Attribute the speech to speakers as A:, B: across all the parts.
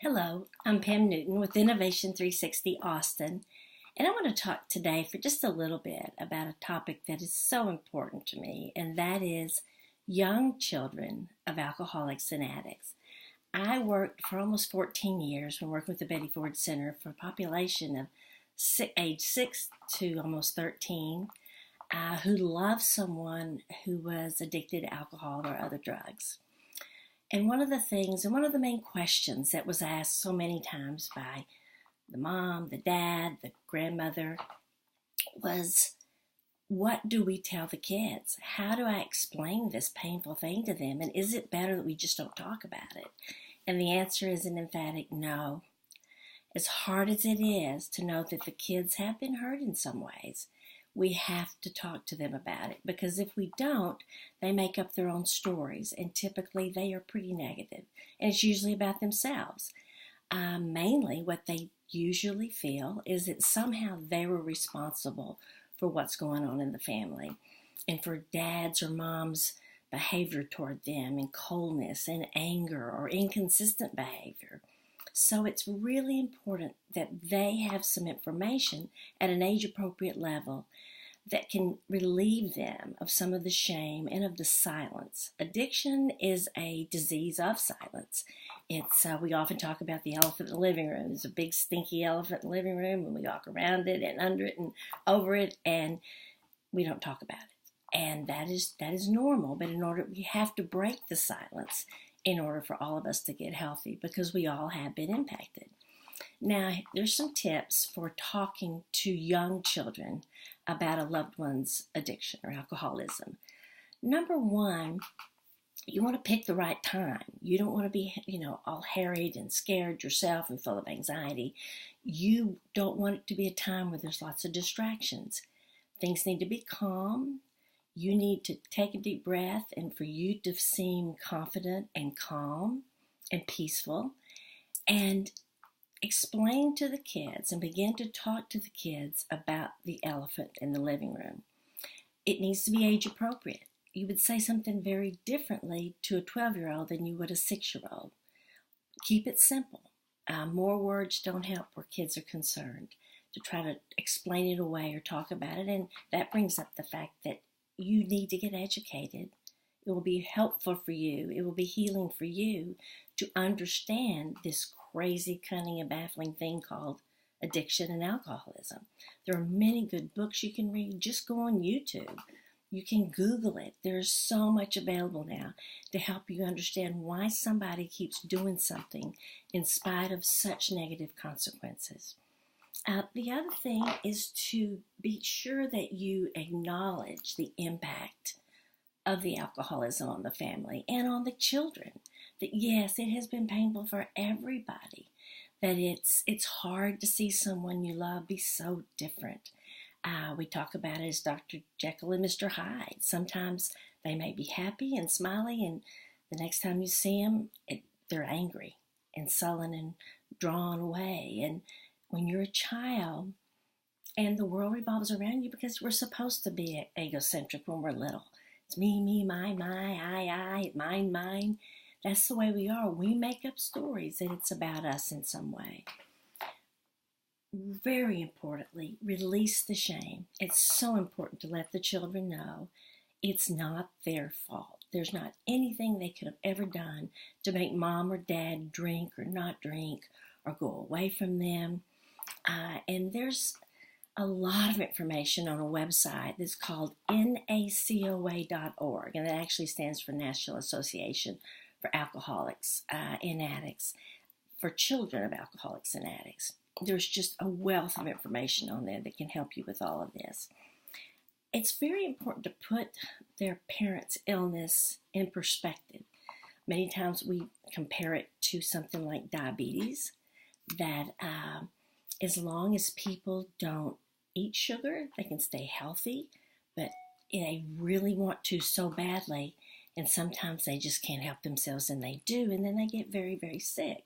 A: Hello, I'm Pam Newton with Innovation 360 Austin, and I want to talk today for just a little bit about a topic that is so important to me, and that is young children of alcoholics and addicts. I worked for almost 14 years when working with the Betty Ford Center for a population of age 6 to almost 13 who loved someone who was addicted to alcohol or other drugs. And one of the main questions that was asked so many times by the mom, the dad, the grandmother was, what do we tell the kids? How do I explain this painful thing to them? And is it better that we just don't talk about it? And the answer is an emphatic no. As hard as it is to know that the kids have been hurt in some ways, we have to talk to them about it, because if we don't, they make up their own stories, and typically they are pretty negative, and it's usually about themselves. Mainly what they usually feel is that somehow they were responsible for what's going on in the family, and for dad's or mom's behavior toward them, and coldness and anger or inconsistent behavior. So it's really important that they have some information at an age appropriate level that can relieve them of some of the shame and of the silence. Addiction is a disease of silence. We often talk about the elephant in the living room. There's a big stinky elephant in the living room, and we walk around it and under it and over it, and we don't talk about it. And that is normal, but we have to break the silence in order for all of us to get healthy, because we all have been impacted. Now, there's some tips for talking to young children about a loved one's addiction or alcoholism. Number one, you want to pick the right time. You don't want to be, all harried and scared yourself and full of anxiety. You don't want it to be a time where there's lots of distractions. Things need to be calm. You need to take a deep breath, and for you to seem confident and calm and peaceful, and explain to the kids and begin to talk to the kids about the elephant in the living room. It needs to be age appropriate. You would say something very differently to a 12-year-old than you would a 6-year-old. Keep it simple. More words don't help where kids are concerned. To try to explain it away or talk about it, and that brings up the fact that you need to get educated. It will be helpful for you. It will be healing for you to understand this crazy, cunning, and baffling thing called addiction and alcoholism. There are many good books you can read. Just go on YouTube. You can Google it. There's so much available now to help you understand why somebody keeps doing something in spite of such negative consequences. The other thing is to be sure that you acknowledge the impact of the alcoholism on the family and on the children. That yes, it has been painful for everybody. That it's hard to see someone you love be so different. We talk about it as Dr. Jekyll and Mr. Hyde. Sometimes they may be happy and smiley, and the next time you see them, they're angry and sullen and drawn away. And when you're a child and the world revolves around you, because we're supposed to be egocentric when we're little. It's me, me, my, I, mine, mine. That's the way we are. We make up stories that it's about us in some way. Very importantly, release the shame. It's so important to let the children know it's not their fault. There's not anything they could have ever done to make mom or dad drink or not drink or go away from them. And there's a lot of information on a website that's called nacoa.org, and that actually stands for National Association for Alcoholics and Addicts, for children of alcoholics and addicts. There's just a wealth of information on there that can help you with all of this. It's very important to put their parents' illness in perspective. Many times we compare it to something like diabetes, that as long as people don't eat sugar, they can stay healthy, but they really want to so badly, and sometimes they just can't help themselves, and they do, and then they get very, very sick.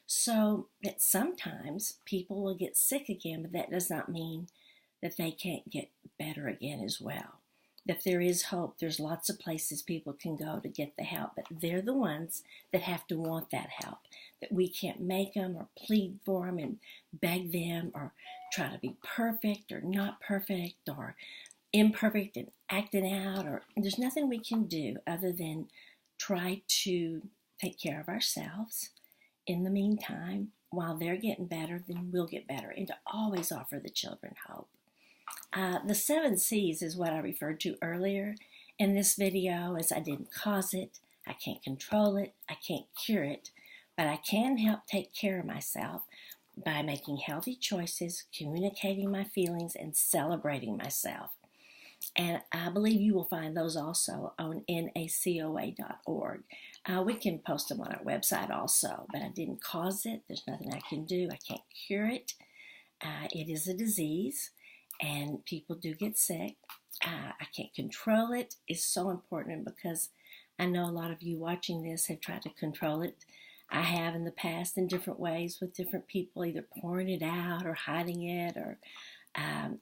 A: So that sometimes people will get sick again, but that does not mean that they can't get better again as well. that there is hope. There's lots of places people can go to get the help, but they're the ones that have to want that help. That we can't make them or plead for them and beg them or try to be perfect or not perfect or imperfect and acting out, or there's nothing we can do other than try to take care of ourselves in the meantime. While they're getting better, then we'll get better, and to always offer the children hope. The 7 C's is what I referred to earlier in this video, as I didn't cause it, I can't control it, I can't cure it, but I can help take care of myself by making healthy choices, communicating my feelings, and celebrating myself. And I believe you will find those also on nacoa.org. We can post them on our website also, but I didn't cause it. There's nothing I can do. I can't cure it. It is a disease, and people do get sick. I can't control it. It's so important because I know a lot of you watching this have tried to control it. I have in the past in different ways with different people, either pouring it out or hiding it, or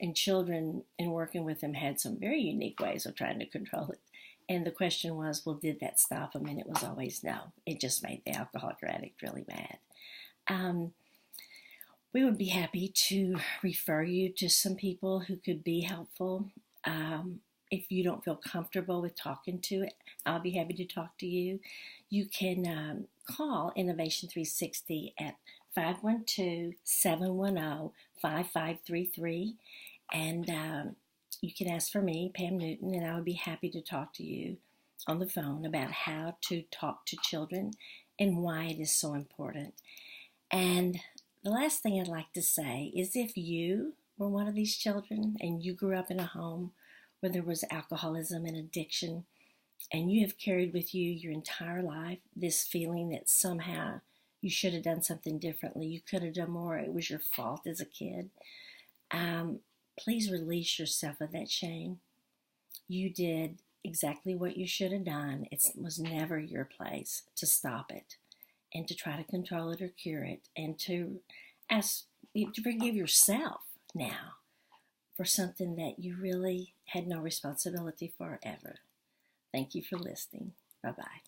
A: and children, in working with them, had some very unique ways of trying to control it. And the question was, well, did that stop them? And it was always no. It just made the alcoholic addict really mad. We would be happy to refer you to some people who could be helpful. If you don't feel comfortable with talking to it, I'll be happy to talk to you. You can call Innovation 360 at 512-710-5533, and you can ask for me, Pam Newton, and I would be happy to talk to you on the phone about how to talk to children and why it is so important. And the last thing I'd like to say is, if you were one of these children and you grew up in a home where there was alcoholism and addiction, and you have carried with you your entire life this feeling that somehow you should have done something differently, you could have done more, it was your fault as a kid, please release yourself of that shame. You did exactly what you should have done. It was never your place to stop it and to try to control it or cure it, and to ask you to forgive yourself now for something that you really had no responsibility for ever. Thank you for listening. Bye-bye.